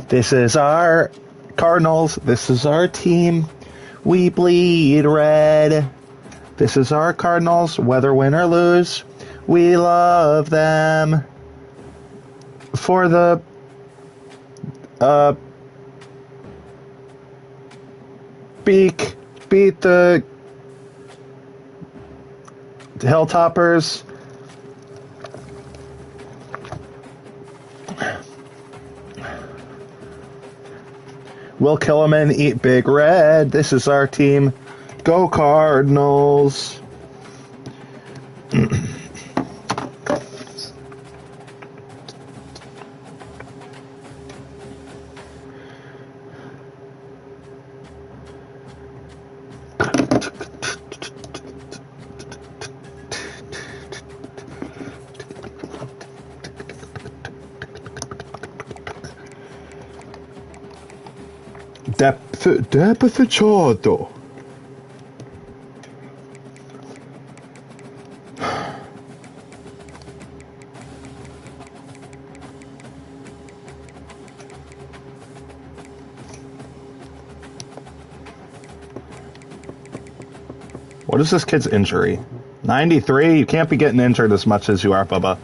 This is our Cardinals. This is our team. We bleed red. This is our Cardinals. Whether win or lose, we love them. For the beat the Hilltoppers. We'll kill them and eat Big Red. This is our team. Go Cardinals. Depaficciato. What is this kid's injury? 93? You can't be getting injured as much as you are, Bubba.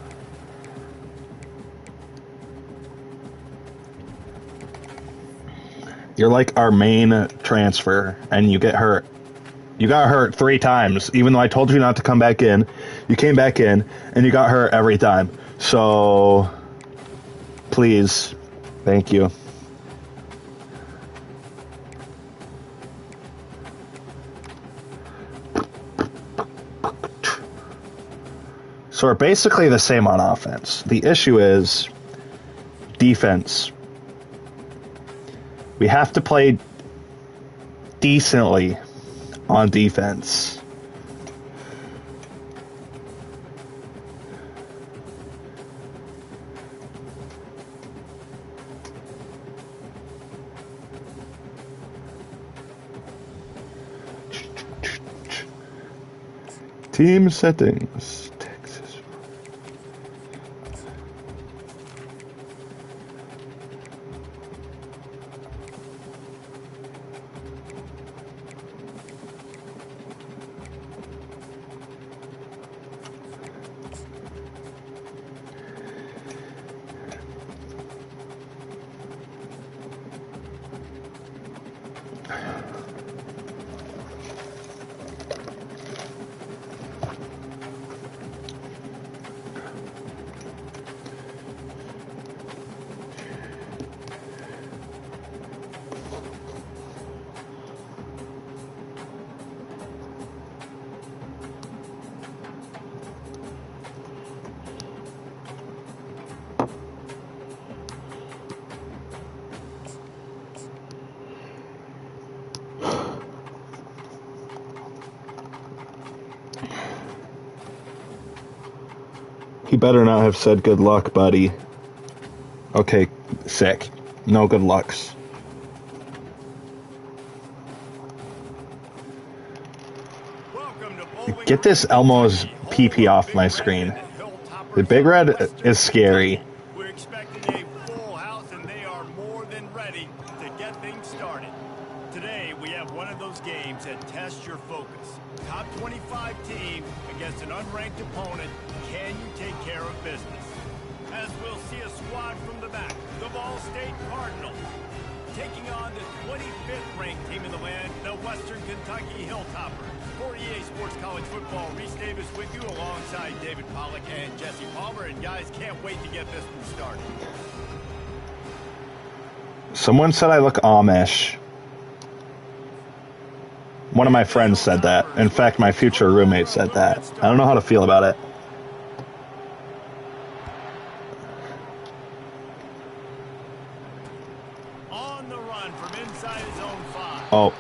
You're like our main transfer, and you get hurt. You got hurt 3 times, even though I told you not to come back in. You came back in, and you got hurt every time. So, please, thank you. So we're basically the same on offense. The issue is defense. We have to play decently on defense. Team settings. Texas. He better not have said good luck, buddy. Okay, sick. No good lucks. Get this Elmo's PP off my screen. The Big Red is scary. We're expecting a full house, and they are more than ready to get things started. Today, we have one of those games that tests your focus. Top 25 team against an unranked opponent. Can you take care of business? As we'll see a squad from the back, the Ball State Cardinals, taking on the 25th ranked team in the land, the Western Kentucky Hilltoppers. For EA Sports College Football, Reese Davis with you alongside David Pollack and Jesse Palmer. And guys, can't wait to get this one started. Someone said I look Amish. One of my friends said that. In fact, my future roommate said that. I don't know how to feel about it. On the run from inside his own 5. Oh,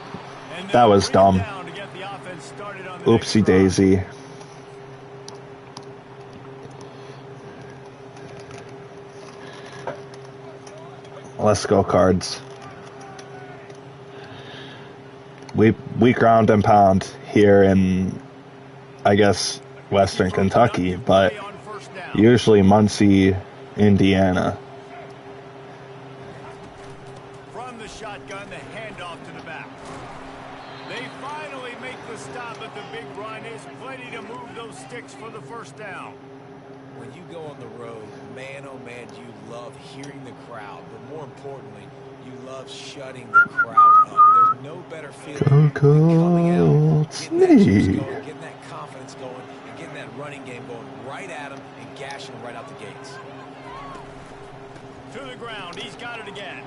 that was dumb. Oopsie daisy. Let's go, Cards. We ground and pound here in, I guess, Western Kentucky, but usually Muncie, Indiana. shotgun, the handoff to the back. They finally make the stop at the big run. Is plenty to move those sticks for the first down. When you go on the road, man, oh man, you love hearing the crowd. But more importantly, you love shutting the crowd up. There's no better feeling than coming out, getting that juice going, getting that confidence going, and getting that running game going right at them and gashing them right out the gates. To the ground, he's got it again.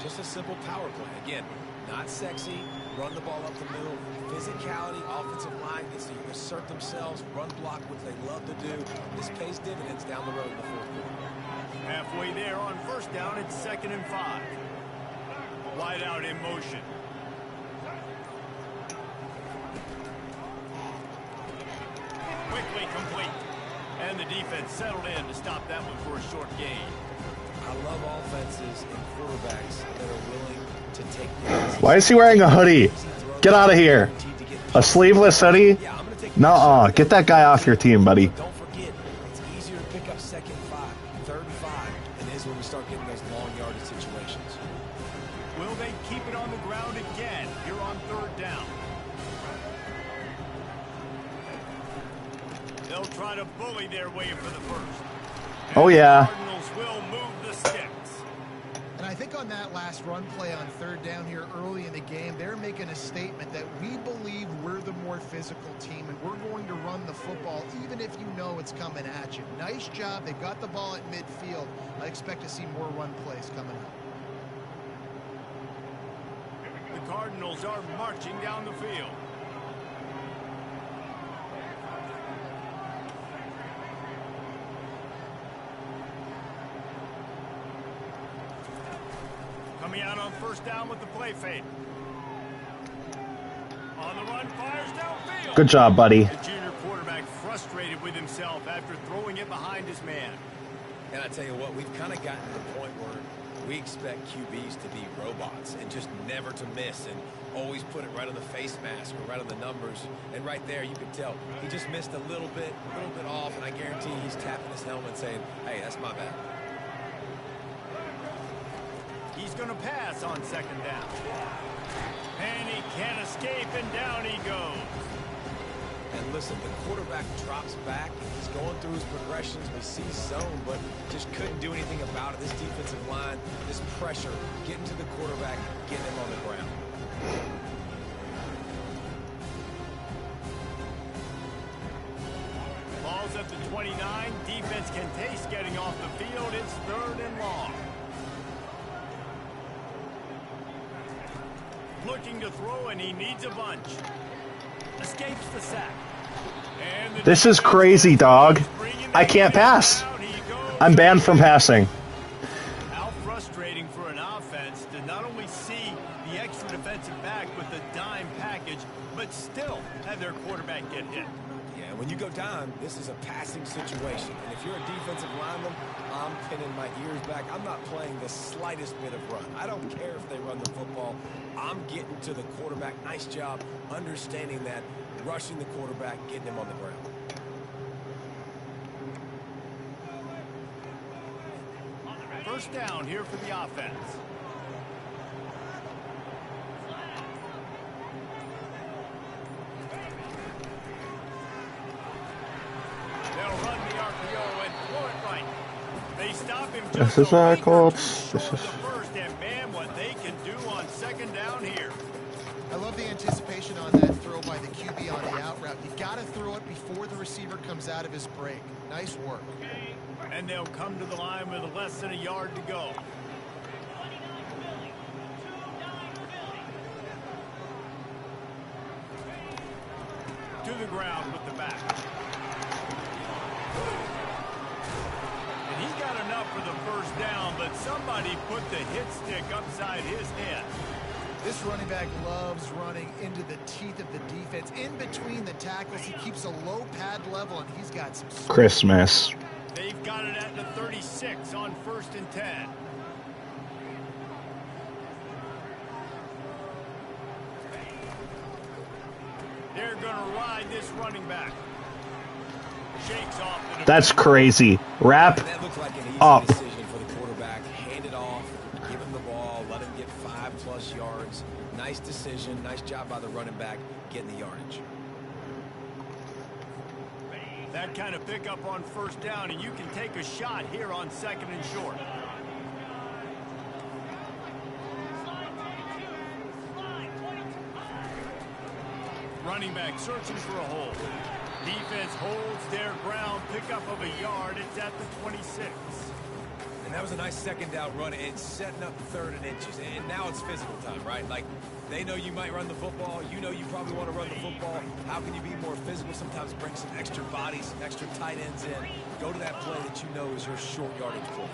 Just a simple power play. Again, not sexy, run the ball up the middle, physicality, offensive line gets to assert themselves, run block, which they love to do. This pays dividends down the road in the fourth quarter. Halfway there on first down, it's 2nd and 5. Wide out in motion. Quickly complete. And the defense settled in to stop that one for a short gain. I love offenses and quarterbacks that are willing to take risks. Why is he wearing a hoodie? Get out of here. A sleeveless hoodie? Nuh-uh. Get that guy off your team, buddy. Don't forget, it's easier to pick up 2nd and 5, 3rd and 5, than it is when we start getting those long yardage situations. Will they keep it on the ground again here on 3rd down? They'll try to bully their way for the first. Oh, yeah. The Cardinals will move the sticks. And I think on that last run play on 3rd down here early in the game, they're making a statement that we believe we're the more physical team and we're going to run the football even if you know it's coming at you. Nice job. They got the ball at midfield. I expect to see more run plays coming up. The Cardinals are marching down the field. Coming out on first down with the play fake. On the run, fires downfield. Good job, buddy. The junior quarterback frustrated with himself after throwing it behind his man. And I tell you what, we've kind of gotten to the point where we expect QBs to be robots and just never to miss and always put it right on the face mask or right on the numbers. And right there, you can tell he just missed a little bit off, and I guarantee he's tapping his helmet saying, hey, that's my bad. He's going to pass on 2nd down. And he can't escape, and down he goes. And listen, the quarterback drops back. He's going through his progressions. We see zone, but just couldn't do anything about it. This defensive line, this pressure, getting to the quarterback, getting him on the ground. Ball's at the 29. Defense can taste getting off the field. It's 3rd and long. Looking to throw, and he needs a bunch. Escapes the sack. And This is crazy, dog. I can't pass. I'm banned from passing. How frustrating for an offense to not only see the extra defensive back with the dime package, but still have their quarterback get hit. Yeah, when you go down, this is a passing situation. And if you're a defensive lineman, I'm pinning my ears back. I'm not playing the slightest bit of run. I don't care if they run the football. I'm getting to the quarterback. Nice job understanding that, rushing the quarterback, getting him on the ground. First down here for the offense. They'll run the RPO and throw it right. They stop him. This is our Colts. This is first, and man, what they can do on 2nd down here. I love the anticipation on that throw by the QB on the out route. You got to throw it before the receiver comes out of his break. Nice work. And they'll come to the line with less than a yard to go. To the ground with the back. And he got enough for the first down, but somebody put the hit stick upside his head. This running back loves running into the teeth of the defense. In between the tackles, he keeps a low pad level, and he's got some... Christmas. They've got it at the 36 on 1st and 10. They're going to ride this running back. Shakes off the... That's crazy. Wrap That looked like an easy up. decision for the quarterback. Hand it off, give him the ball, let him get Nice decision. Nice job by the running back getting the yardage. That kind of pickup on first down, and you can take a shot here on 2nd and short. Running back searching for a hole. Defense holds their ground, pickup of a yard. It's at the 26. And that was a nice 2nd down run and setting up 3rd and inches. And now it's physical time, right? Like, they know you might run the football. You know you probably want to run the football. How can you be more physical? Sometimes bring some extra bodies, some extra tight ends in. Go to that play that you know is your short yardage play.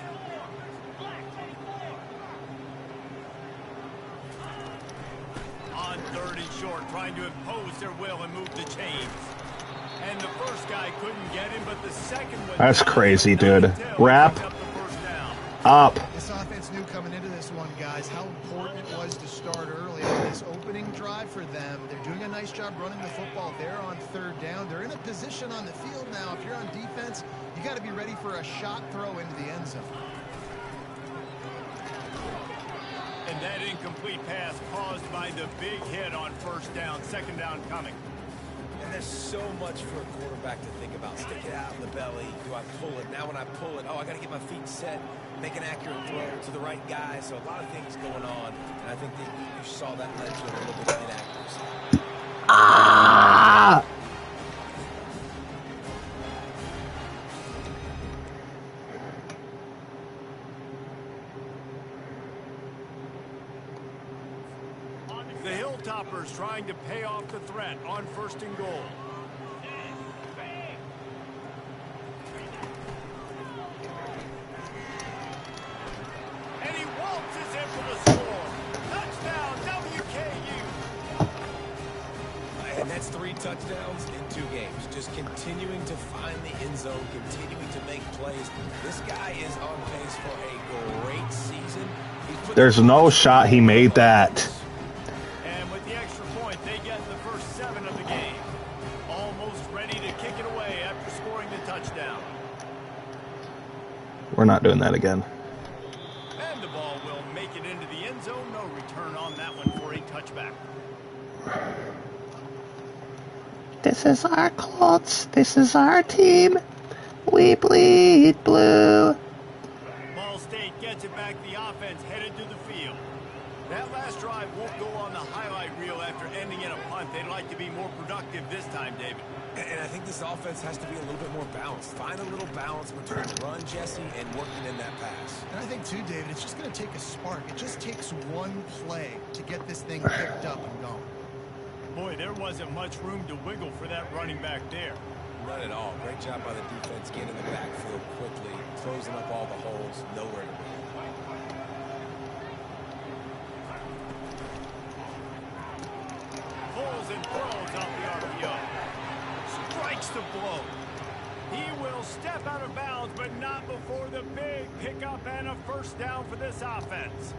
On 3rd and short, trying to impose their will and move the chains. And the first guy couldn't get him, but the second one... That's crazy, dude. Wrap up. This offense knew coming into this one, guys, how important it was to start early on this opening drive for them. They're doing a nice job running the football. They're on 3rd down. They're in a position on the field now. If you're on defense, you got to be ready for a shot throw into the end zone. And that incomplete pass caused by the big hit on 1st down, 2nd down coming. And there's so much for a quarterback to think about. Stick it out in the belly. Do I pull it? Now when I pull it, oh, I got to get my feet set, make an accurate throw to the right guy. So a lot of things going on. And I think that you saw that led to a little bit of inaccuracy. Ah! The Hilltoppers trying to pay off the threat on 1st and goal. And he waltzes in for the score. Touchdown, WKU. And that's 3 touchdowns in 2 games. Just continuing to find the end zone, continuing to make plays. This guy is on pace for a great season. There's no shot he made that. And with the extra point, they get the first 7 of the game. Almost ready to kick it away after scoring the touchdown. We're not doing that again. And the ball will make it into the end zone. No return on that one for a touchback. This is our Colts. This is our team. We bleed blue. Ball State gets it back. The offense headed to the field. That last drive won't go on the highlight reel after ending in a punt. They'd like to be more productive this time, David. And I think this offense has to be a little bit more balanced. Find a little balance between run, Jesse, and working in that pass. And I think, too, David, it's just going to take a spark. It just takes one play to get this thing picked up and going. Boy, there wasn't much room to wiggle for that running back there. Not at all. Great job by the defense getting in the backfield quickly, closing up all the holes, nowhere to be. Pulls and throws off the RPO. Strikes the blow. He will step out of bounds, but not before the big pickup and a first down for this offense.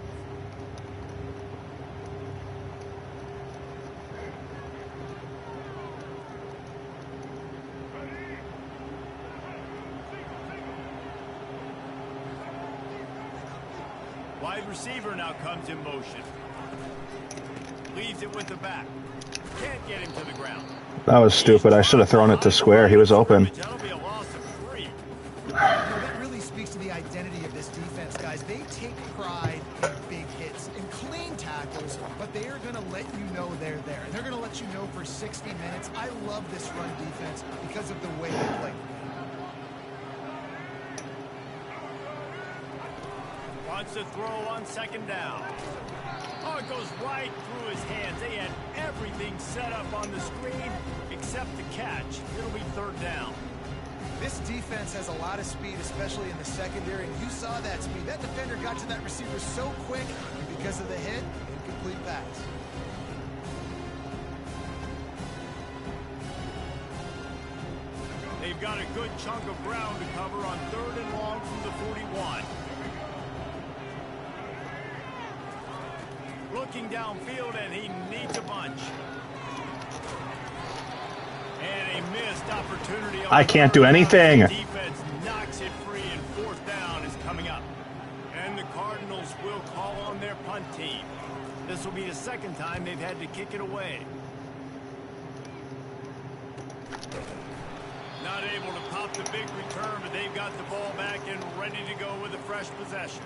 Wide receiver now comes in motion. Leaves it with the back. Can't get him to the ground. That was stupid. I should have thrown it to Square. He was open. That'll be a loss of 3. That really speaks to the identity of this defense, guys. They take pride in big hits and clean tackles, but they are going to let you know they're there. And they're going to let you know for 60 minutes. I love this run defense because of the way they play. Wants to throw on 2nd down. Oh, it goes right through his hands. They had everything set up on the screen except the catch. It'll be 3rd down. This defense has a lot of speed, especially in the secondary, and you saw that speed. That defender got to that receiver so quick, and because of the hit, incomplete pass. They've got a good chunk of ground to cover on 3rd and long from the 41. Looking downfield, and he needs a bunch. And a missed opportunity. I can't do anything. Defense knocks it free, and 4th down is coming up. And the Cardinals will call on their punt team. This will be the second time they've had to kick it away. Not able to pop the big return, but they've got the ball back and ready to go with a fresh possession.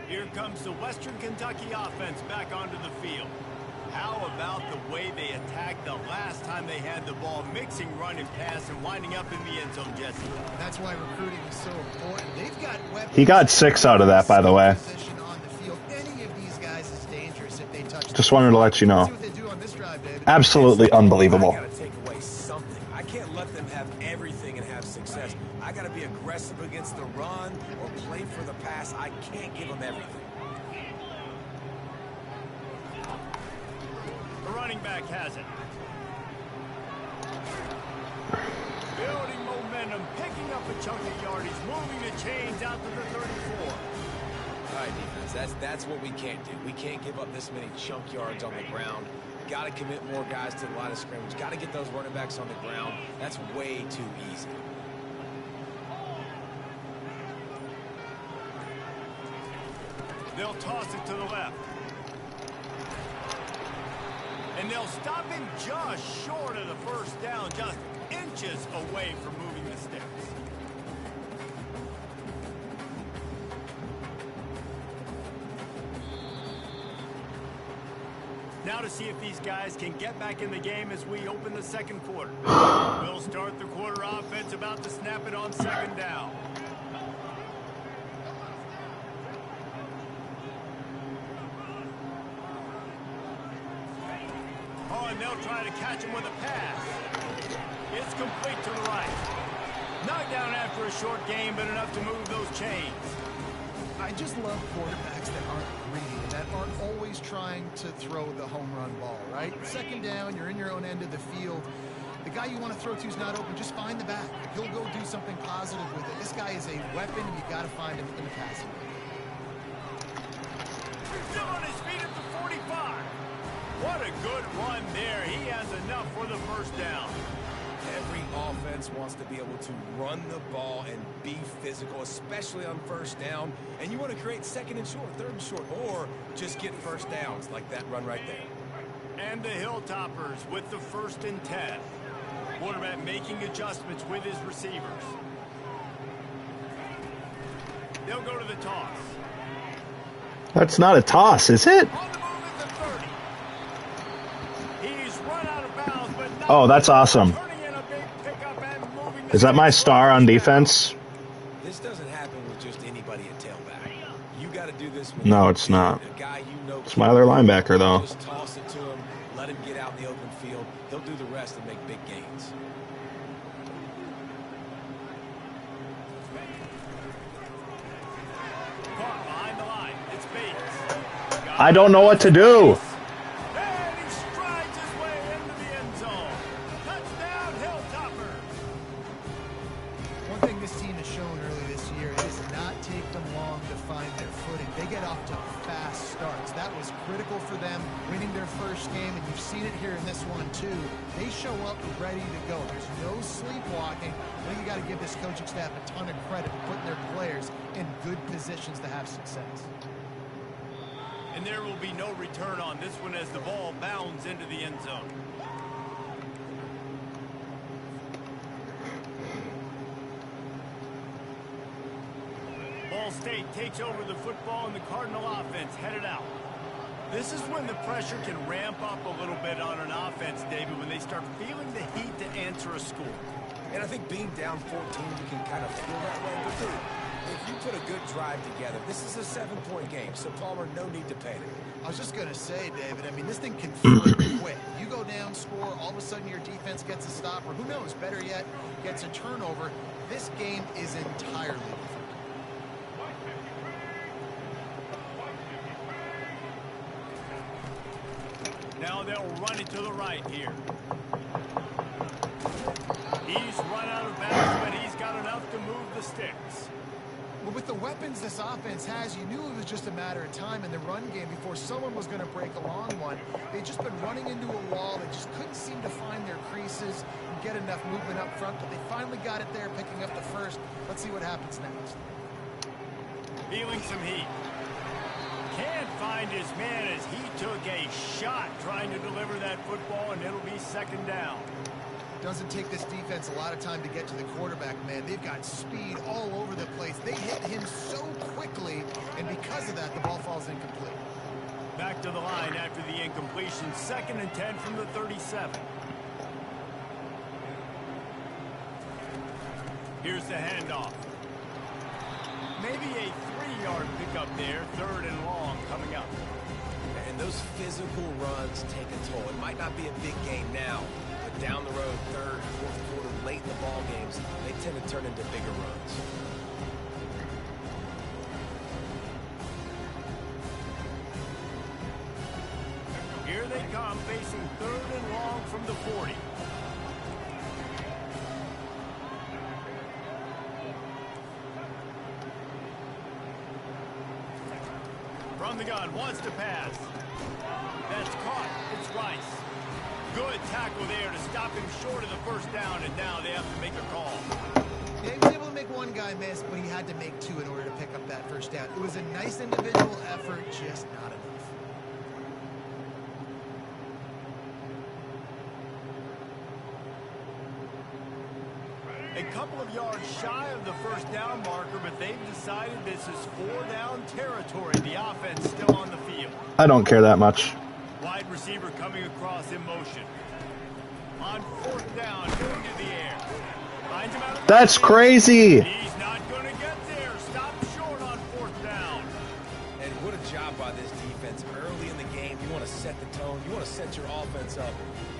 Here comes the Western Kentucky offense back onto the field. How about the way they attacked the last time they had the ball, mixing run and pass and winding up in the end zone, Jesse? That's why recruiting is so important. They've got weapons. He got 6 out of that, by the way. On the field. Any of these guys is dangerous if they touch. Just wanted to let you know. See what they do on this drive, David. Absolutely unbelievable. I gotta take away something. I can't let them have everything and have success. I gotta be aggressive against the run or play for the pass. I can't give them everything. The running back has it. Building momentum, picking up a chunk of yardage, moving the chains out to the 34. All right, defense, that's what we can't do. We can't give up this many chunk yards on the ground. Got to commit more guys to the line of scrimmage. Got to get those running backs on the ground. That's way too easy. They'll toss it to the left. And they'll stop him just short of the first down, just inches away from moving the sticks. Now to see if these guys can get back in the game as we open the second quarter. We'll start the quarter offense about to snap it on second down. Oh, and they'll try to catch him with a pass. It's complete to the right. Knocked down after a short game, but enough to move those chains. I just love quarterbacks that aren't greedy, that aren't always trying to throw the home run ball, right? Second down, you're in your own end of the field. The guy you want to throw to is not open. Just find the back. He'll go do something positive with it. This guy is a weapon. You got to find him in the passing game. Still on his feet at the 45. What a good run there. He has enough for the first down. Every offense wants to be able to run the ball and be physical, especially on first down. And you want to create second and short, third and short, or just get first downs like that run right there. And the Hilltoppers with the 1st and 10. Quarterback making adjustments with his receivers. They'll go to the toss. That's not a toss, is it? On the move at the 30. He's run out of bounds, but not Oh, that's awesome. turning in a big pickup and moving the Is that my sticks. star on defense? This doesn't happen with just anybody at tailback. You got to do this with No, it's not. a guy you know. It's my other linebacker, though. Just toss it to him, let him get out in the open field. He'll do the rest and make big gains. Caught behind the line. It's Bates. I don't know what to do. And he strides his way into the end zone. Touchdown, Hilltoppers. One thing this team has shown early this year, it does not take them long to find their footing. They get off to fast starts. That was critical for them, winning their first game, and you've seen it here in this one too. They show up ready to go. There's no sleepwalking. I think you got to give this coaching staff a ton of credit for putting their players in good positions to have success. And there will be no return on this one as the ball bounds into the end zone. Ball State takes over the football and the Cardinal offense headed out. This is when the pressure can ramp up a little bit on an offense, David, when they start feeling the heat to answer a score. And I think being down 14, you can kind of feel that way. But dude, if you put a good drive together, this is a 7-point game, so Palmer, no need to panic. I was just going to say, David, I mean, this thing can flip quick. You go down, score, all of a sudden your defense gets a stop, or who knows, better yet, gets a turnover. This game is entirely different. Now they'll run it to the right here. He's run out of bounds, but he's got enough to move the sticks. Well, with the weapons this offense has, you knew it was just a matter of time in the run game before someone was going to break a long one. They've just been running into a wall. They just couldn't seem to find their creases and get enough movement up front, but they finally got it there, picking up the first. Let's see what happens next. Feeling some heat. Can't find his man as he took a shot trying to deliver that football, and it'll be second down. Doesn't take this defense a lot of time to get to the quarterback, man. They've got speed all over the place. They hit him so quickly, and because of that, the ball falls incomplete. Back to the line after the incompletion. 2nd and 10 from the 37. Here's the handoff. Maybe a 3-yard pickup there. 3rd and long coming up. And those physical runs take a toll. It might not be a big game now, but down the road, 3rd, 4th quarter, late in the ball games, they tend to turn into bigger runs. Here they come, facing 3rd and long from the 40. From the gun, wants to pass. That's caught. It's Rice. Good tackle there to stop him short of the first down, and now they have to make a call. Yeah, he was able to make one guy miss, but he had to make 2 in order to pick up that first down. It was a nice individual effort, just not enough. A couple of yards shy of the first down marker, but they've decided this is 4-down territory. The offense still on the field. I don't care that much. Wide receiver coming across in motion. On 4th down, going to the air. Finds him out of That's crazy. He's not going to get there. Stop short on 4th down. And what a job by this defense. Early in the game, you want to set the tone. You want to set your offense up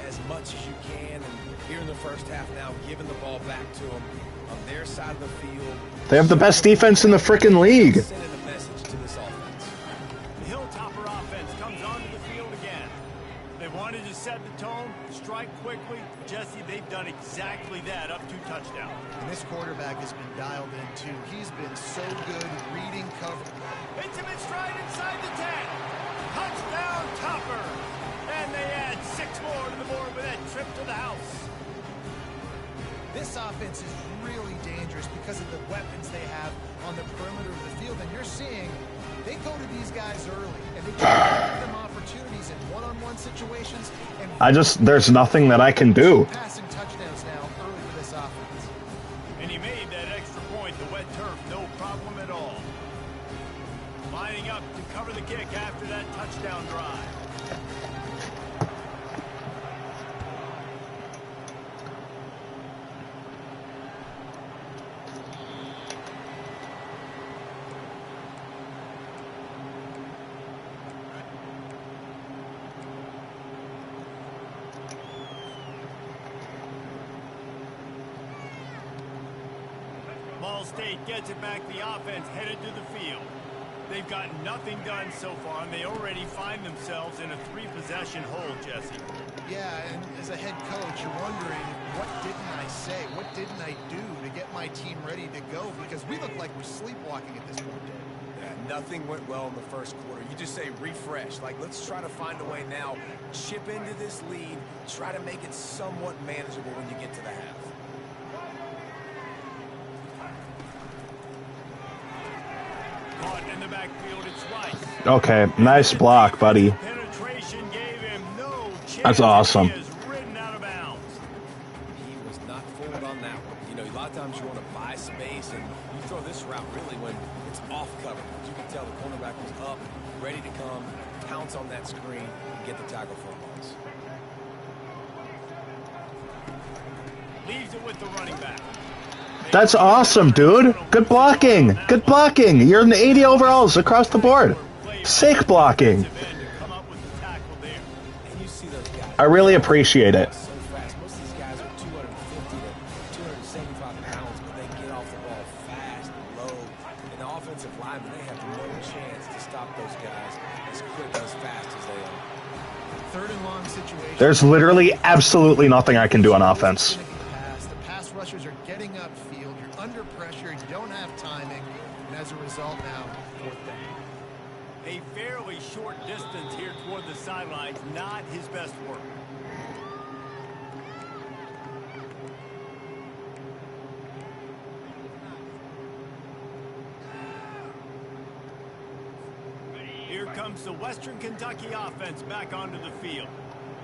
as much as you can. And here in the first half now, giving the ball back to them on their side of the field. They have the best defense in the freaking league. Sending a message to this offense. The Hilltopper offense comes onto the field again. They wanted to set the tone, strike quickly. Jesse, they've done exactly that, up 2 touchdowns. And this quarterback has been dialed in, too. He's been so good reading cover. Intimate stride inside the 10. Touchdown, Topper. And they add 6 more to the board with that trip to the house. This offense is really dangerous because of the weapons they have on the perimeter of the field. And you're seeing they go to these guys early, and they give them opportunities in one-on-one situations. And There's nothing that I can do. Passing touchdowns now early for this offense. And he made that extra point, the wet turf, no problem at all. Lining up to cover the kick after that touchdown drive. Ball State gets it back. The offense headed to the field. They've got nothing done so far, and they already find themselves in a 3-possession hole, Jesse. Yeah, and as a head coach, you're wondering, what didn't I say? What didn't I do to get my team ready to go? Because we look like we're sleepwalking at this point, Dave. Yeah, nothing went well in the first quarter. You just say refresh. Like, let's try to find a way now. Chip into this lead. Try to make it somewhat manageable when you get to the half. Caught in the backfield, it's Rice. Okay, nice block, buddy. Penetration gave him no chance. That's awesome. He is ridden out of bounds. He was not fooled on that one. You know, a lot of times you want to buy space, and you throw this route really when it's off cover. You can tell the cornerback was up, ready to come, pounce on that screen, and get the tackle for a loss. Leaves it with the running back. That's awesome, dude. Good blocking. Good blocking. You're in the 80 overalls across the board. Sick blocking. I really appreciate it. So fast. Most of these guys are 250 to 275 pounds, but they get off the ball fast, low. And the offensive linemen, they have no chance to stop those guys as quick, as fast as they are. 3rd and long situation. There's literally absolutely nothing I can do on offense. The pass rushers are getting upfield. You're under pressure. You don't have timing. And as a result now, 4th down. A fairly short distance here toward the sidelines, not his best work. Here comes the Western Kentucky offense back onto the field.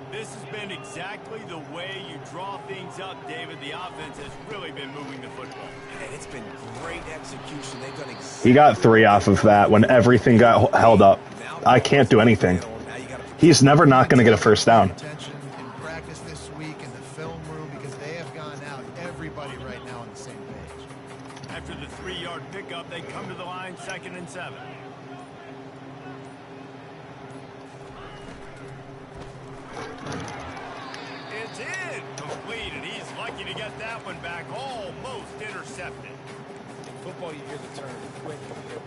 This has been exactly the way you draw things up, David. The offense has really been moving the football. And it's been great execution. They've done He got 3 off of that when everything got held up. I can't do anything. He's never not going to get a first down. Attention in practice this week in the film room because they have gone out. Everybody right now on the same page. After the 3-yard pickup, they come to the line 2nd and 7. It's in. Complete, and he's lucky to get that one back. Almost intercepted. In football, you hear the term quick,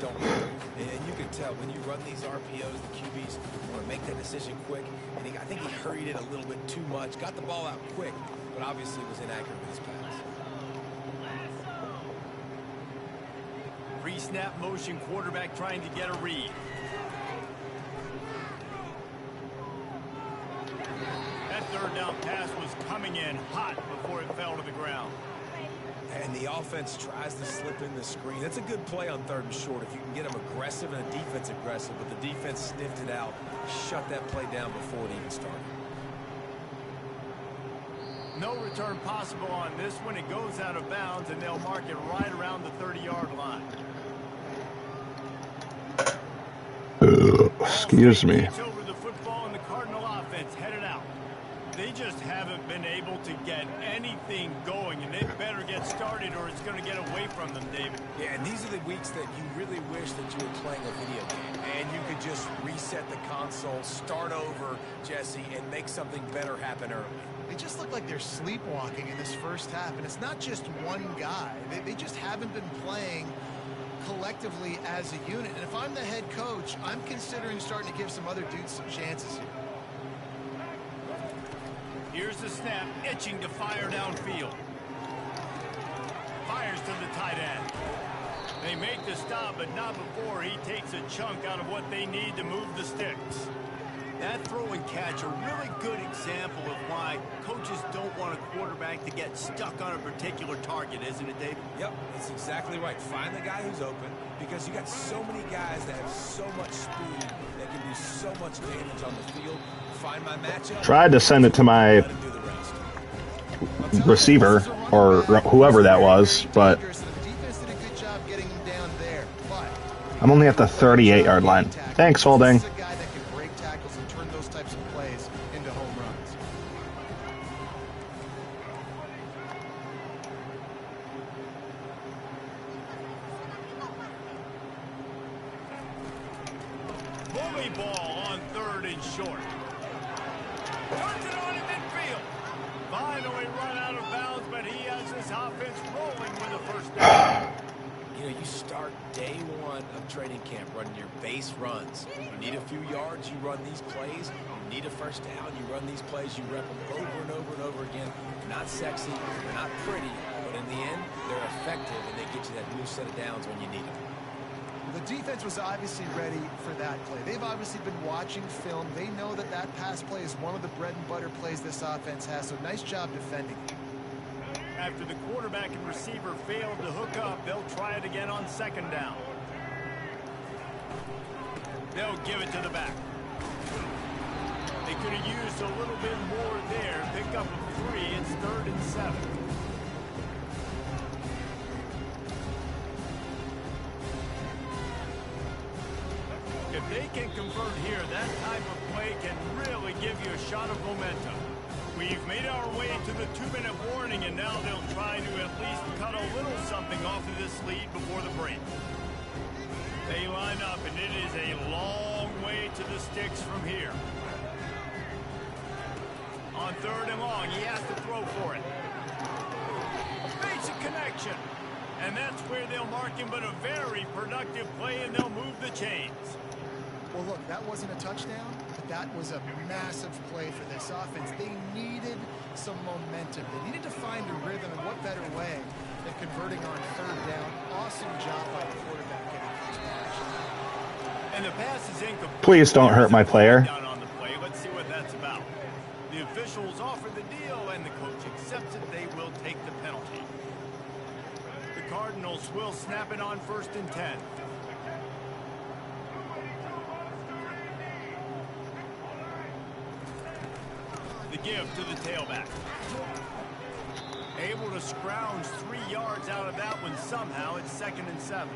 don't hurry. And you can tell when you run these RPOs, the QBs want to make that decision quick. And I think he hurried it a little bit too much. Got the ball out quick, but obviously was inaccurate with his pass. Pre-snap motion, quarterback trying to get a read. That 3rd down pass was coming in hot before it fell to the ground. And the offense tries to slip in the screen. That's a good play on 3rd and short if you can get them aggressive and a defense aggressive, but the defense sniffed it out, shut that play down before it even started. No return possible on this one. It goes out of bounds, and they'll mark it right around the 30-yard line. Excuse me. Over the football, and the Cardinal offense headed out. They just haven't been able to get anything going, and they better get started or it's going to get away from them, David. Yeah, and these are the weeks that you really wish that you were playing a video game and you could just reset the console, start over, Jesse, and make something better happen early. They just look like they're sleepwalking in this first half, and it's not just one guy. They just haven't been playing collectively as a unit. And if I'm the head coach, I'm considering starting to give some other dudes some chances here. Here's the snap, itching to fire downfield. Fires to the tight end. They make the stop, but not before he takes a chunk out of what they need to move the sticks. That throw and catch, a really good example of why coaches don't want a quarterback to get stuck on a particular target, isn't it, David? Yep, that's exactly right. Find the guy who's open because you got so many guys that have so much speed that can do so much damage on the field. Find my matchup. Tried to send it to my receiver or whoever that was, but I'm only at the 38-yard line. Thanks, Holding. Bully ball on 3rd and short. Turns it on in midfield. Finally run out of bounds, but he has this offense rolling with a first down. You know, you start day one of training camp running your base runs. You need a few yards, you run these plays. You need a first down, you run these plays. You rep them over and over and over again. Not sexy, they're not pretty, but in the end, they're effective, and they get you that new set of downs when you need them. The defense was obviously ready for that play. They've obviously been watching film. They know that that pass play is one of the bread and butter plays this offense has, so nice job defending. After the quarterback and receiver failed to hook up, they'll try it again on 2nd down. They'll give it to the back. They could have used a little bit more there. Pick up a 3. It's 3rd and 7. If they can convert here, that type of play can really give you a shot of momentum. We've made our way to the 2-minute warning, and now they'll try to at least cut a little something off of this lead before the break. They line up, and it is a long way to the sticks from here. On 3rd and long, he has to throw for it. Basic connection. And that's where they'll mark him, but a very productive play, and they'll move the chains. Well, look, that wasn't a touchdown, but that was a massive play for this offense. They needed some momentum. They needed to find a rhythm, and what better way than converting on 3rd down. Awesome job by the quarterback. And the pass is incomplete. Please don't hurt my player. Down on the play. Let's see what that's about. The officials offer the deal, and the coach accepts it. They will take the penalty. The Cardinals will snap it on 1st and 10. The give to the tailback. Able to scrounge 3 yards out of that one somehow. It's 2nd and 7.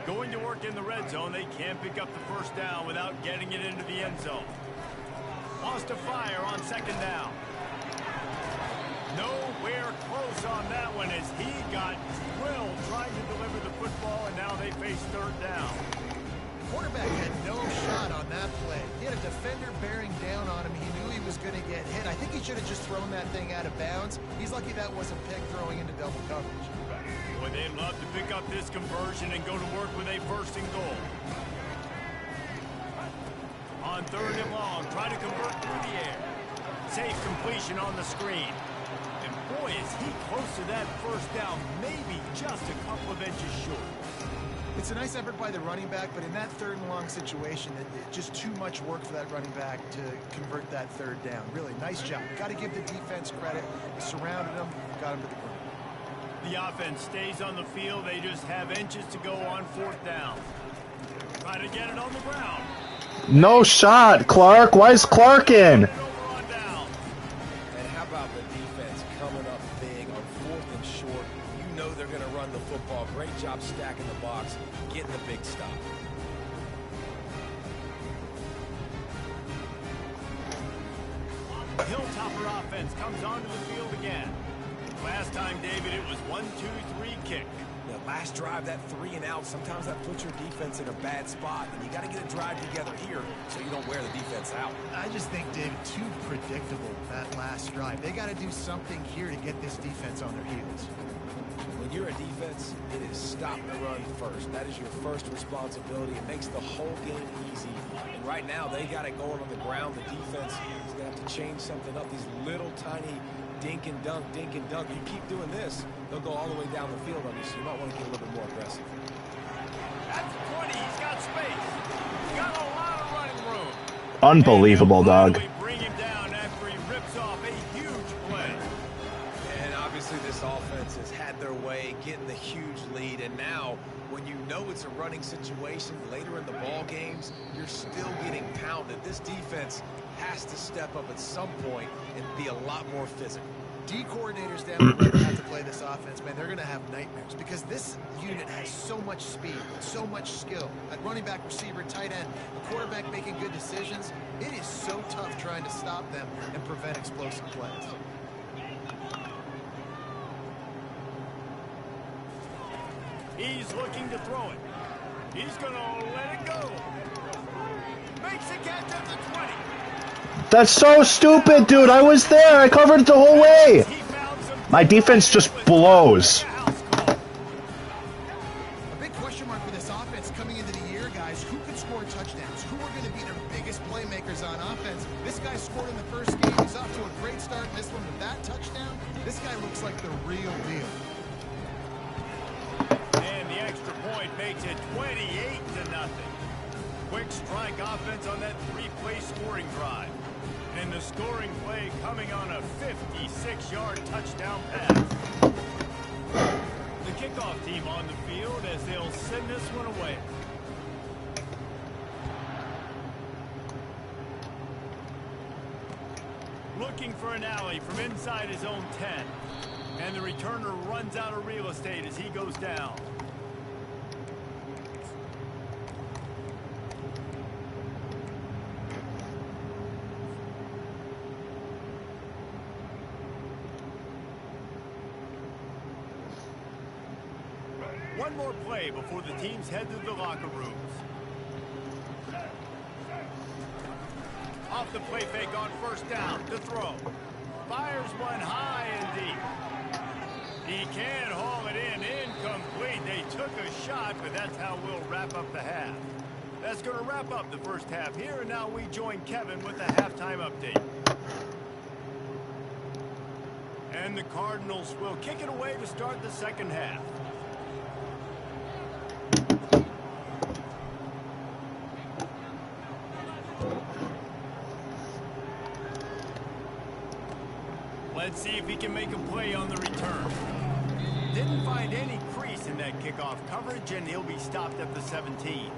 Going to work in the red zone. They can't pick up the 1st down without getting it into the end zone. Wants to fire on 2nd down. Nowhere close on that one as he got drilled trying to deliver the football, and now they face 3rd down. The quarterback had no shot on that play. He had a defender bearing down on him. He knew he was going to get hit. I think he should have just thrown that thing out of bounds. He's lucky that wasn't picked throwing into double coverage. Boy, they'd love to pick up this conversion and go to work with a 1st and goal. On 3rd and long, try to convert through the air. Safe completion on the screen. And boy, is he close to that 1st down, maybe just a couple of inches short. It's a nice effort by the running back, but in that 3rd and long situation, just too much work for that running back to convert that 3rd down. Really, nice job. Got to give the defense credit. Surrounded him, got him to the ground. The offense stays on the field. They just have inches to go on 4th down. Try to get it on the ground. No shot, Clark. Why is Clark in? And how about the defense coming up big on 4th and short? You know they're going to run the football. Great job stacking the box, getting the big stop. Hilltopper offense comes onto the field again. Last time, David, it was 1-2-3 kick. Yeah, last drive, that 3 and out, sometimes that puts your defense in a bad spot, and you got to get a drive together here so you don't wear the defense out. I just think, David, too predictable, that last drive. They got to do something here to get this defense on their heels. When you're a defense, it is stop the run first. That is your first responsibility. It makes the whole game easy. And right now, they got it going on the ground. The defense is going to have to change something up. These little tiny dink and dunk, dink and dunk. You keep doing this, they'll go all the way down the field on you, so you might want to get a little bit more aggressive. At the 20, he's got space. He's got a lot of running room. Unbelievable, dog. Bring him down after he rips off a huge play. And obviously this offense has had their way, getting the huge lead, and now when you know it's a running situation later in the ball games, you're still getting pounded. This defense has to step up at some point and be a lot more physical. D coordinators down the road have to play this offense, man. They're going to have nightmares because this unit has so much speed, so much skill. At running back, receiver, tight end, the quarterback making good decisions. It is so tough trying to stop them and prevent explosive plays. He's looking to throw it. He's going to let it go. Makes the catch at the 20. That's so stupid, dude. I was there. I covered it the whole way. My defense just blows. A big question mark for this offense coming into the year, guys. Who could score touchdowns? Who are going to be their biggest playmakers on offense? This guy scored in the first game. He's off to a great start in this one with that touchdown. This guy looks like the real deal. And the extra point makes it 28-0. Quick strike offense on that 3-play scoring drive. And the scoring play coming on a 56-yard touchdown pass. The kickoff team on the field as they'll send this one away. Looking for an alley from inside his own 10. And the returner runs out of real estate as he goes down. One more play before the teams head to the locker rooms. Off the play fake on 1st down to throw. Fires one high and deep. He can haul it in. Incomplete. They took a shot, but that's how we'll wrap up the half. That's going to wrap up the first half here, and now we join Kevin with the halftime update. And the Cardinals will kick it away to start the second half. Let's see if he can make a play on the return. Didn't find any crease in that kickoff coverage, and he'll be stopped at the 17.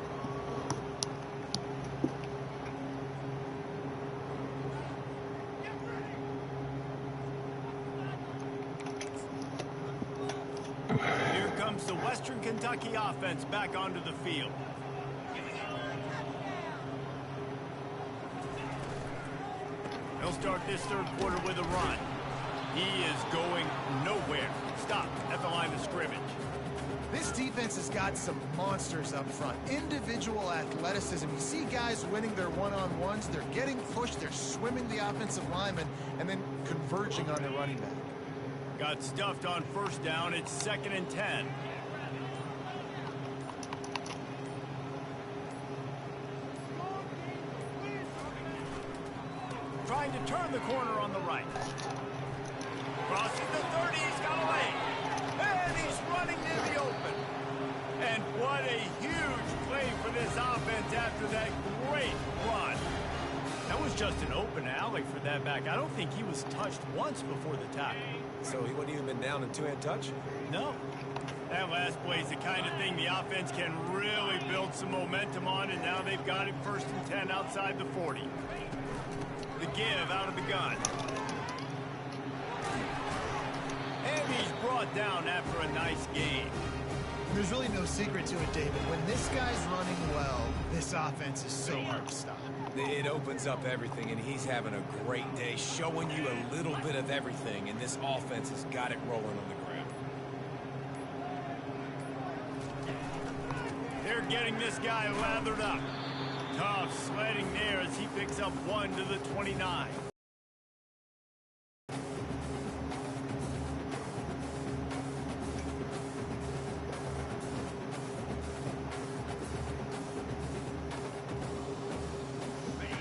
Here comes the Western Kentucky offense back onto the field. They'll start this third quarter with a run. He is going nowhere. Stopped at the line of scrimmage. This defense has got some monsters up front. Individual athleticism. You see guys winning their one-on-ones. They're getting pushed. They're swimming the offensive lineman and then converging on the running back. Got stuffed on first down. It's 2nd and 10. Trying to turn the corner on the right. Crossing the 30, he's got a lane. And he's running near the open. And what a huge play for this offense after that great run. That was just an open alley for that back. I don't think he was touched once before the tackle. So he wouldn't even been down in two-hand touch? No. That last play is the kind of thing the offense can really build some momentum on, and now they've got it 1st and 10 outside the 40. The give out of the gun. And he's brought down after a nice game. There's really no secret to it, David. When this guy's running well, this offense is so hard to stop. It opens up everything, and he's having a great day, showing you a little bit of everything, and this offense has got it rolling on the ground. They're getting this guy lathered up. Tough sledding there as he picks up 1 to the 29.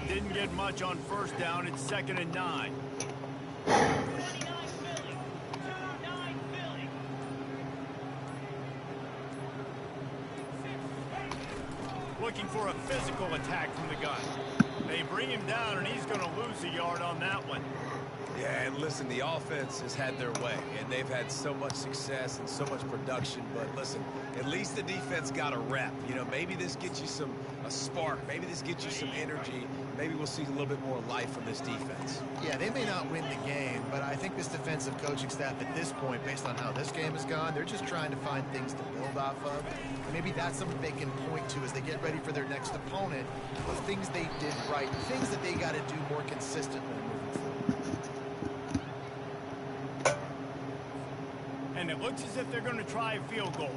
Didn't get much on first down. It's 2nd and 9. Looking for a physical attack from the gun. They bring him down, and he's going to lose a yard on that one. Yeah, and listen, the offense has had their way, and they've had so much success and so much production. But listen, at least the defense got a rep. You know, maybe this gets you a spark. Maybe this gets you some energy. Maybe we'll see a little bit more life from this defense. Yeah, they may not win the game, but I think this defensive coaching staff at this point, based on how this game has gone, they're just trying to find things to build off of. And maybe that's something they can point to as they get ready for their next opponent, of things they did right, things that they got to do more consistently moving forward. And it looks as if they're going to try a field goal.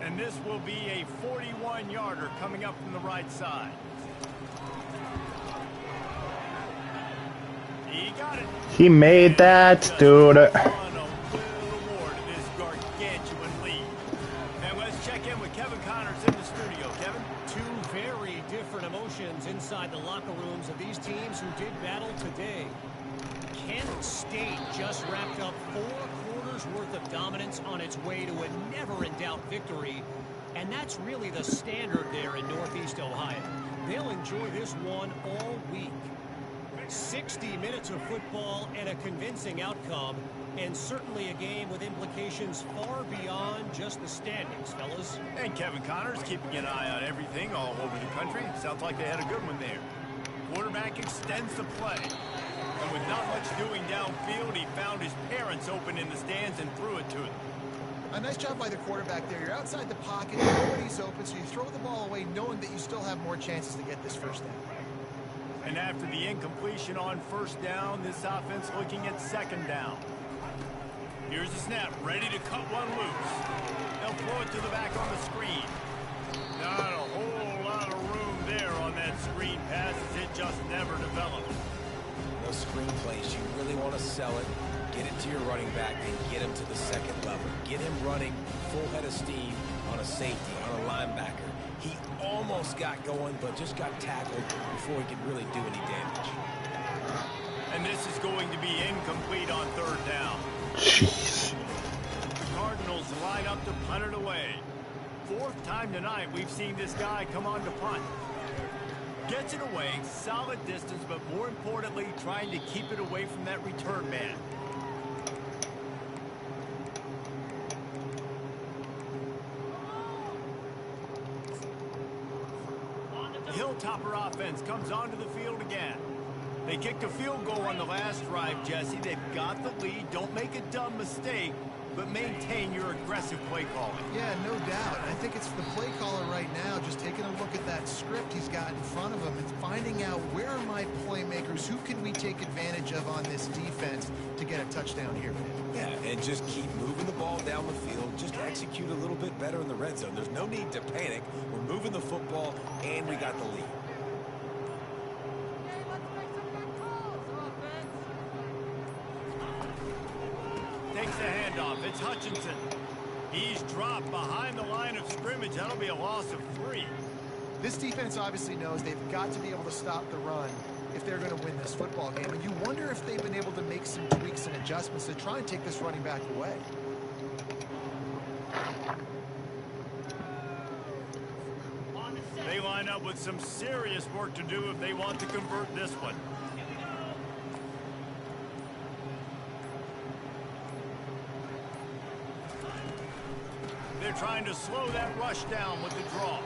And this will be a 41-yarder coming up from the right side. He got it. He made that, dude. This gargantuan lead. And let's check in with Kevin Connors in the studio. Kevin? Two very different emotions inside the locker rooms of these teams who did battle today. Kent State just wrapped up 4 quarters worth of dominance on its way to a never-in-doubt victory. And that's really the standard there in Northeast Ohio. They'll enjoy this one all week. 60 minutes of football and a convincing outcome, and certainly a game with implications far beyond just the standings, fellas. And Kevin Connors keeping an eye on everything all over the country. Sounds like they had a good one there. Quarterback extends the play. And with not much doing downfield, he found his parents open in the stands and threw it to them. A nice job by the quarterback there. You're outside the pocket, nobody's open, so you throw the ball away knowing that you still have more chances to get this first down. And after the incompletion on first down, this offense looking at 2nd down. Here's the snap, ready to cut one loose. They'll throw it to the back on the screen. Not a whole lot of room there on that screen pass as it just never developed. Those screen plays, you really want to sell it, get it to your running back, and get him to the second level. Get him running full head of steam on a safety, on a linebacker. He almost got going, but just got tackled before he could really do any damage. And this is going to be incomplete on third down. Jeez. The Cardinals line up to punt it away. Fourth time tonight we've seen this guy come on to punt. Gets it away, solid distance, but more importantly, trying to keep it away from that return man. The Hilltopper offense comes onto the field again. They kicked a field goal on the last drive, Jesse. They've got the lead. Don't make a dumb mistake, but maintain your aggressive play calling. Yeah, no doubt. I think it's the play caller right now just taking a look at that script he's got in front of him and finding out where are my playmakers, who can we take advantage of on this defense to get a touchdown here. Yeah, and just keep moving the ball down the field. Just execute a little bit better in the red zone. There's no need to panic. We're moving the football, and we got the lead. Takes the handoff. It's Hutchinson. He's dropped behind the line of scrimmage. That'll be a loss of 3. This defense obviously knows they've got to be able to stop the run if they're going to win this football game. And you wonder if they've been able to make some tweaks and adjustments to try and take this running back away. They line up with some serious work to do if they want to convert this one. They're trying to slow that rush down with the draw.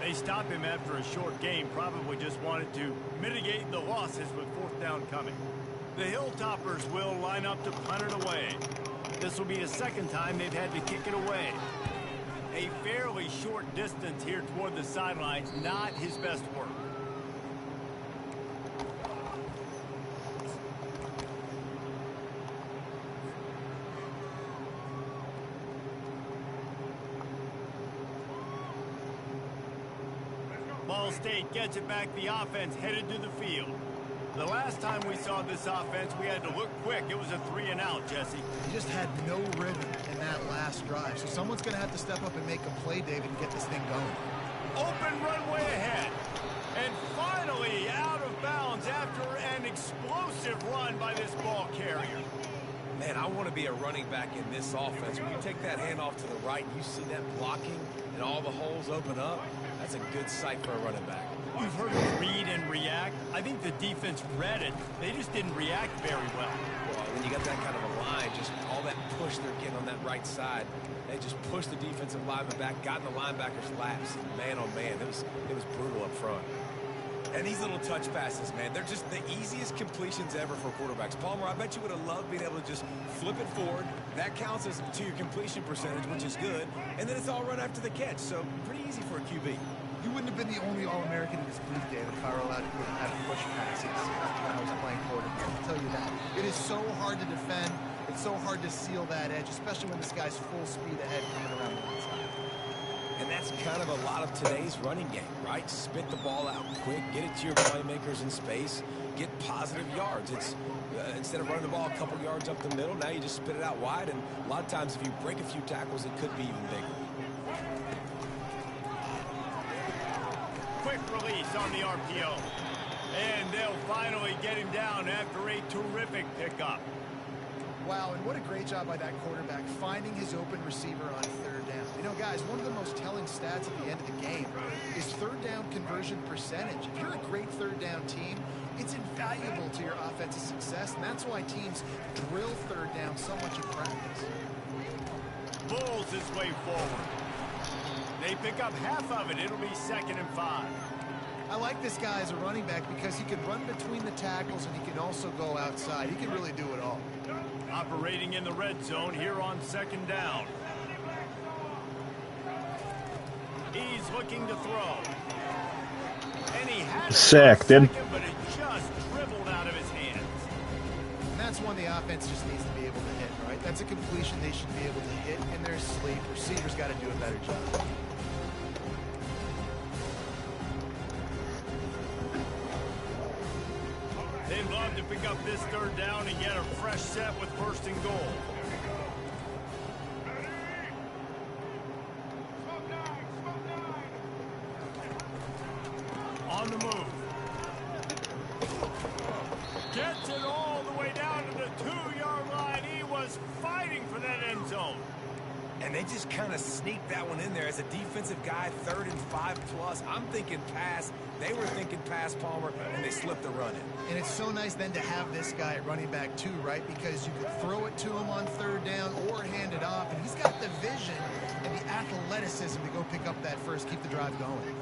They stop him after a short game, probably just wanted to mitigate the losses with fourth down coming. The Hilltoppers will line up to punt it away. This will be the second time they've had to kick it away. A fairly short distance here toward the sidelines, not his best work. Ball State gets it back. The offense headed to the field. The last time we saw this offense, we had to look quick. It was a 3-and-out, Jesse. He just had no rhythm in that last drive. So someone's going to have to step up and make a play, David, and get this thing going. Open runway ahead. And finally out of bounds after an explosive run by this ball carrier. Man, I want to be a running back in this offense. When you take that handoff to the right, you see that blocking and all the holes open up. That's a good sight for a running back. You've heard of read and react. I think the defense read it. They just didn't react very well. Well, when you got that kind of a line, just all that push they're getting on that right side, they just pushed the defensive lineman back, got in the linebacker's laps, man, oh man, it was brutal up front. And these little touch passes, man, they're just the easiest completions ever for quarterbacks. Palmer, I bet you would have loved being able to just flip it forward. That counts as to your completion percentage, which is good. And then it's all run after the catch, so pretty easy for a QB. You wouldn't have been the only All-American in this league, David, if I were allowed to have push passes when I was playing quarterback. I'll tell you that. It is so hard to defend. It's so hard to seal that edge, especially when this guy's full speed ahead coming around the inside. And that's kind of a lot of today's running game, right? Spit the ball out quick, get it to your playmakers in space, get positive yards. It's instead of running the ball a couple yards up the middle, now you just spit it out wide, and a lot of times if you break a few tackles, it could be even bigger. Quick release on the RPO. And they'll finally get him down after a terrific pickup. Wow, and what a great job by that quarterback finding his open receiver on third down. You know, guys, one of the most telling stats at the end of the game is third down conversion percentage. If you're a great third down team, it's invaluable to your offensive success, and that's why teams drill third down so much in practice. Bulls his way forward. They pick up half of it. It'll be 2nd and 5. I like this guy as a running back because he can run between the tackles and he can also go outside. He can really do it all. Operating in the red zone here on 2nd down. He's looking to throw. And he had it Sack, for a dude. second, but it just dribbled out of his hands. And that's one the offense just needs to be able to hit, right? That's a completion they should be able to hit in their sleep. Receivers got to do a better job. They'd love to pick up this third down and get a fresh set with 1st and goal. zone. And they just kind of sneaked that one in there as a defensive guy, 3rd and 5+. I'm thinking pass. They were thinking pass, Palmer, and they slipped the run in. And it's so nice then to have this guy at running back too, right? Because you could throw it to him on 3rd down or hand it off. And he's got the vision and the athleticism to go pick up that first, keep the drive going.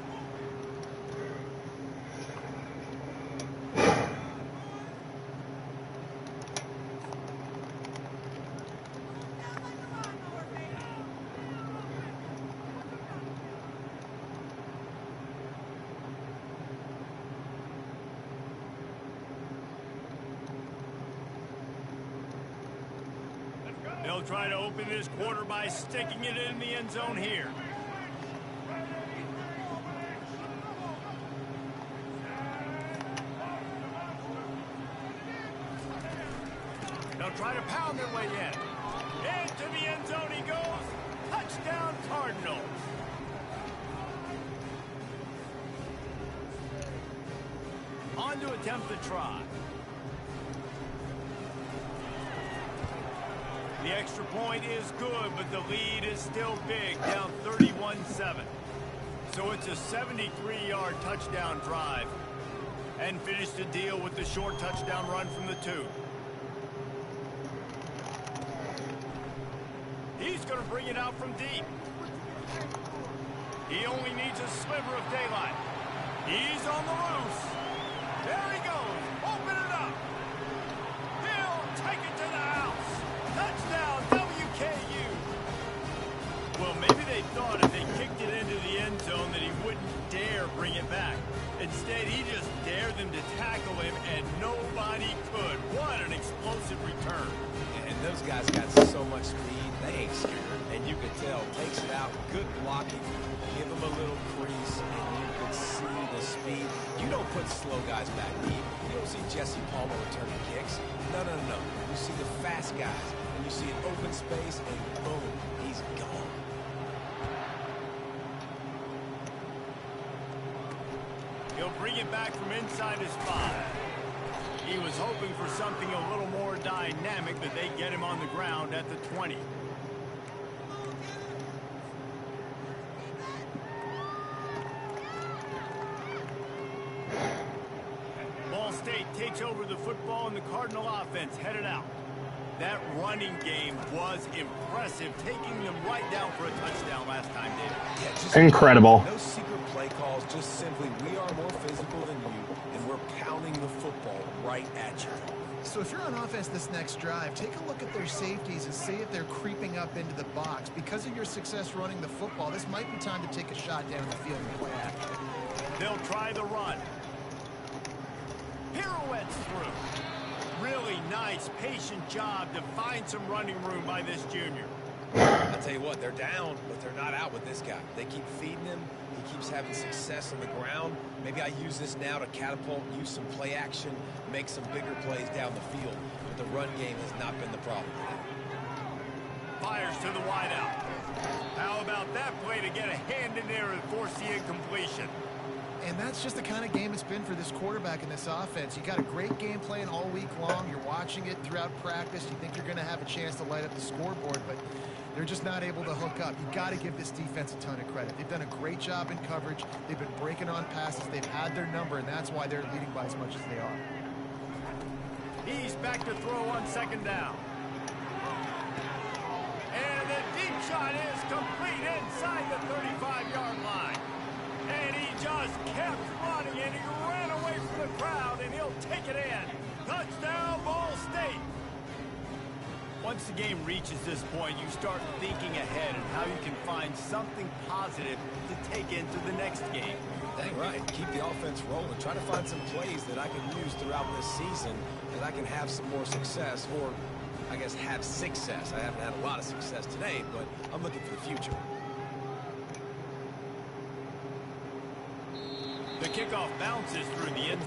They'll try to open this quarter by sticking it in the end zone here. They'll try to pound their way in. Into the end zone he goes. Touchdown, Cardinals. On to attempt the try. The extra point is good, but the lead is still big, down 31-7. So it's a 73-yard touchdown drive. And finish the deal with the short touchdown run from the 2. He's going to bring it out from deep. He only needs a sliver of daylight. He's on the loose. There he goes. Open it up. He'll take it to the house. Touchdown, WKU. Well, maybe they thought if they kicked it into the end zone that he wouldn't dare bring it back. Instead, he just dared them to tackle him, and nobody could. What an explosive return. And those guys got so much speed, they ain't scared. And you could tell, takes it out, good blocking, give him a little crease, and you could see the speed. You don't put slow guys back deep. You don't see Jesse Palmer returning kicks. No. You see the fast guys, and you see an open space, and boom, he's gone. He'll bring it back from inside his 5. He was hoping for something a little more dynamic, but they get him on the ground at the 20. Ball State takes over the football, and the Cardinal offense headed out. That running game was impressive, taking them right down for a touchdown last time, David. Yeah, just Incredible. No secret play calls, just simply we are more physical than you, and we're pounding the football right at you. So if you're on offense this next drive, take a look at their safeties and see if they're creeping up into the box. Because of your success running the football, this might be time to take a shot down the field and play action. They'll try the run. Pirouettes through. Really nice, patient job to find some running room by this junior. I'll tell you what, they're down, but they're not out with this guy. They keep feeding him. He keeps having success on the ground. Maybe I use this now to catapult, use some play action, make some bigger plays down the field. But the run game has not been the problem today. Fires to the wideout. How about that play to get a hand in there and force the incompletion? And that's just the kind of game it's been for this quarterback in this offense. You got a great game plan all week long. You're watching it throughout practice. You think you're going to have a chance to light up the scoreboard, but they're just not able to hook up. You got to give this defense a ton of credit. They've done a great job in coverage. They've been breaking on passes. They've had their number, and that's why they're leading by as much as they are. He's back to throw on 2nd down. And the deep shot is complete inside the 35-yard line. And he just kept running, and he ran away from the crowd, and he'll take it in. Touchdown, Ball State. Once the game reaches this point, you start thinking ahead and how you can find something positive to take into the next game. Dang right. Keep the offense rolling. Try to find some plays that I can use throughout this season that I can have some more success, or I guess have success. I haven't had a lot of success today, but I'm looking for the future. The kickoff bounces through the end.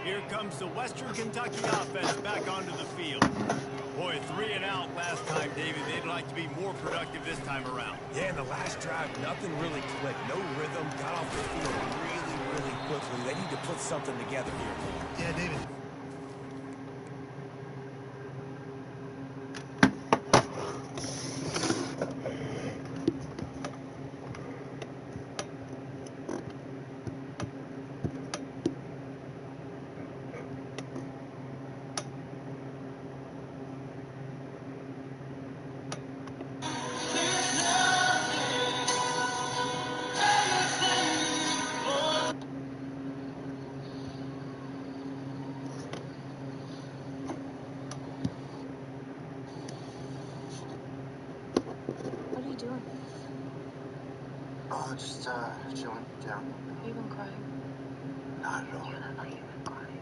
Here comes the Western Kentucky offense back onto the field. Boy, 3 and out last time, David. They'd like to be more productive this time around. Yeah, in the last drive, nothing really clicked. No rhythm. Got off the field really quickly. They need to put something together here. Yeah, David. What are you doing? Oh, just chilling down. Have you been crying? Not at all. You look like you've been crying.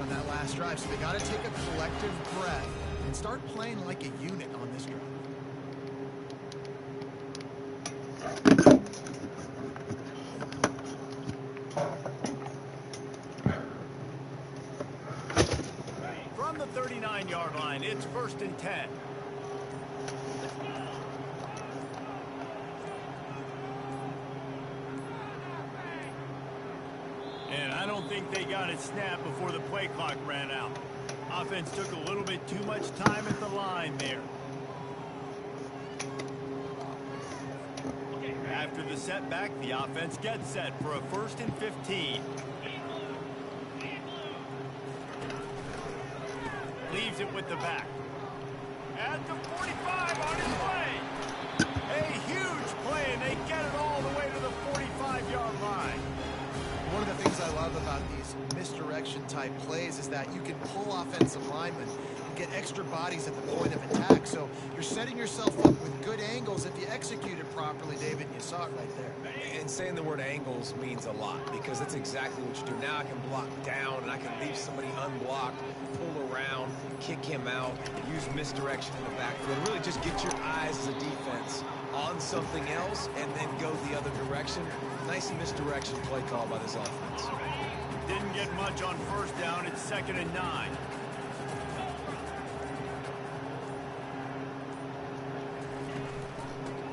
On that last drive, so they got to take a collective breath and start playing like a unit on this drive. From the 39-yard line, it's 1st and 10. And I don't think they got it snapped before the play clock ran out. Offense took a little bit too much time at the line there. After the setback, the offense gets set for a 1st and 15. Leaves it with the back. At the 45 on his way. A huge play, and they get it all the way to the 45-yard line. One of the things I love about these misdirection type plays is that you can pull offensive linemen and get extra bodies at the point of attack. So you're setting yourself up with good angles if you execute it properly, David, and you saw it right there. And saying the word angles means a lot because that's exactly what you do. Now I can block down and I can leave somebody unblocked, pull around, kick him out, use misdirection in the backfield. Really just get your eyes as a defense on something else and then go the other direction. Nice misdirection play call by this offense. Didn't get much on 1st down. It's 2nd and 9.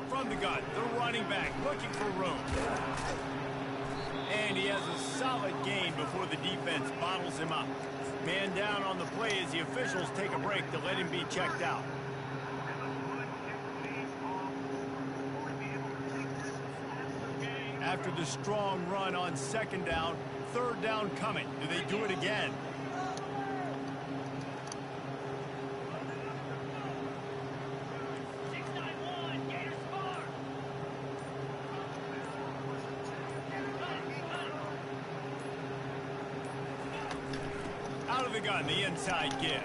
From the gun, the running back looking for room. And he has a solid gain before the defense bottles him up. Man down on the play as the officials take a break to let him be checked out. After the strong run on 2nd down, 3rd down coming. Do they do it again? Out of the gun, the inside give.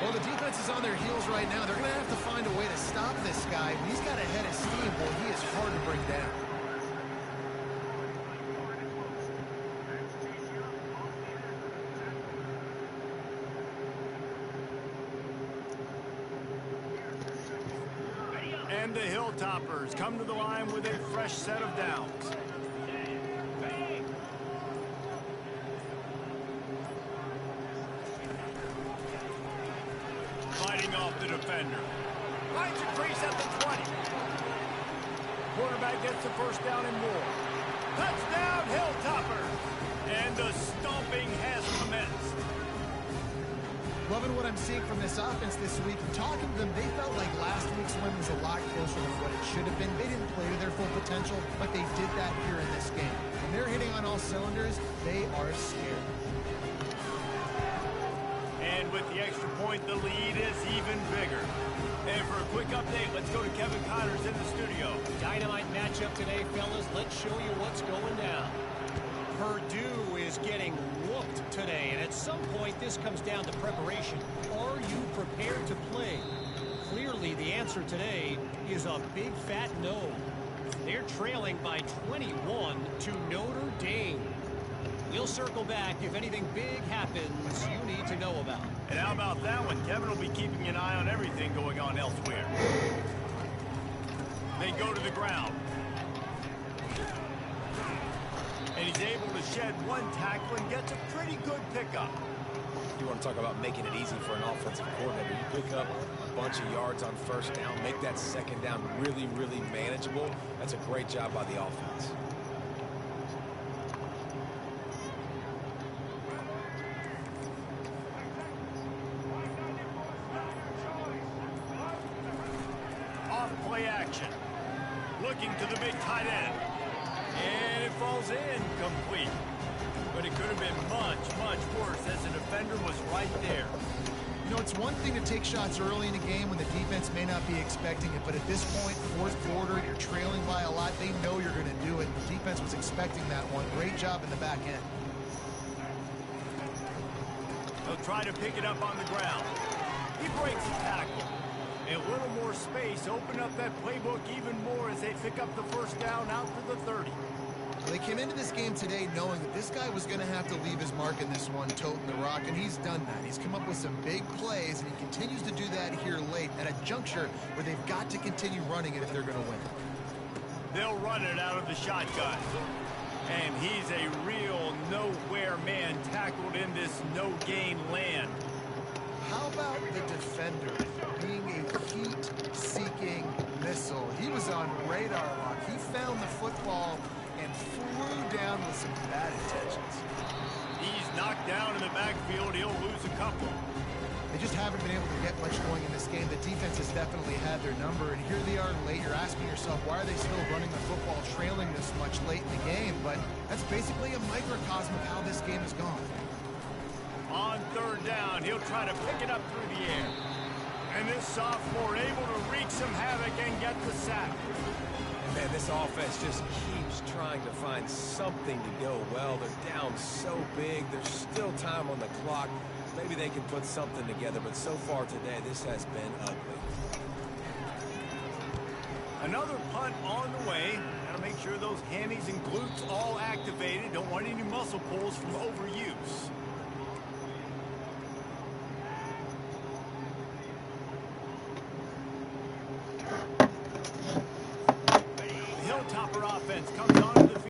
Well, the defense is on their heels right now. They're going to have to find a way to stop this guy. When he's got a head of steam, boy, he is hard to bring down. And the Hilltoppers come to the line with a fresh set of downs. Fighting off the defender. Finds a crease at the 20. Quarterback gets the 1st down and more. Touchdown, Hilltoppers. And the stomping has commenced. Loving what I'm seeing from this offense this week. Talking to them, they felt like last week's win was a lot closer than what it should have been. They didn't play to their full potential, but they did that here in this game. When they're hitting on all cylinders, they are scared. And with the extra point, the lead is even bigger. And for a quick update, let's go to Kevin Connors in the studio. Dynamite matchup today, fellas. Let's show you what's going down. Purdue is getting whooped today, and at some point this comes down to preparation. Are you prepared to play? Clearly the answer today is a big fat no. They're trailing by 21 to Notre Dame. We'll circle back if anything big happens you need to know about. And how about that one? Kevin will be keeping an eye on everything going on elsewhere. They go to the ground. And he's able to shed one tackle and gets a pretty good pickup. You want to talk about making it easy for an offensive coordinator. You pick up a bunch of yards on first down, make that second down really, really manageable. That's a great job by the offense. Off play action. Looking to the big tight end. And it falls in complete. But it could have been much, much worse as the defender was right there. You know, it's one thing to take shots early in a game when the defense may not be expecting it, but at this point, fourth quarter, you're trailing by a lot. They know you're going to do it. The defense was expecting that one. Great job in the back end. They'll try to pick it up on the ground. He breaks the tackle. And a little more space, open up that playbook even more as they pick up the first down out to the 30. They came into this game today knowing that this guy was going to have to leave his mark in this one, toting the rock, and he's done that. He's come up with some big plays, and he continues to do that here late at a juncture where they've got to continue running it if they're going to win. They'll run it out of the shotgun. And he's a real nowhere man tackled in this no-gain land. How about the defender being a heat-seeking missile? He was on radar lock. He found the football and flew down with some bad intentions. He's knocked down in the backfield. He'll lose a couple. They just haven't been able to get much going in this game. The defense has definitely had their number, and here they are late. You're asking yourself, why are they still running the football trailing this much late in the game? But that's basically a microcosm of how this game has gone. On third down, he'll try to pick it up through the air. And this sophomore able to wreak some havoc and get the sack. Man, this offense just keeps trying to find something to go well. They're down so big. There's still time on the clock. Maybe they can put something together, but so far today, this has been ugly. Another punt on the way. Got to make sure those hammies and glutes all activated. Don't want any muscle pulls from overuse. The Hilltopper offense comes on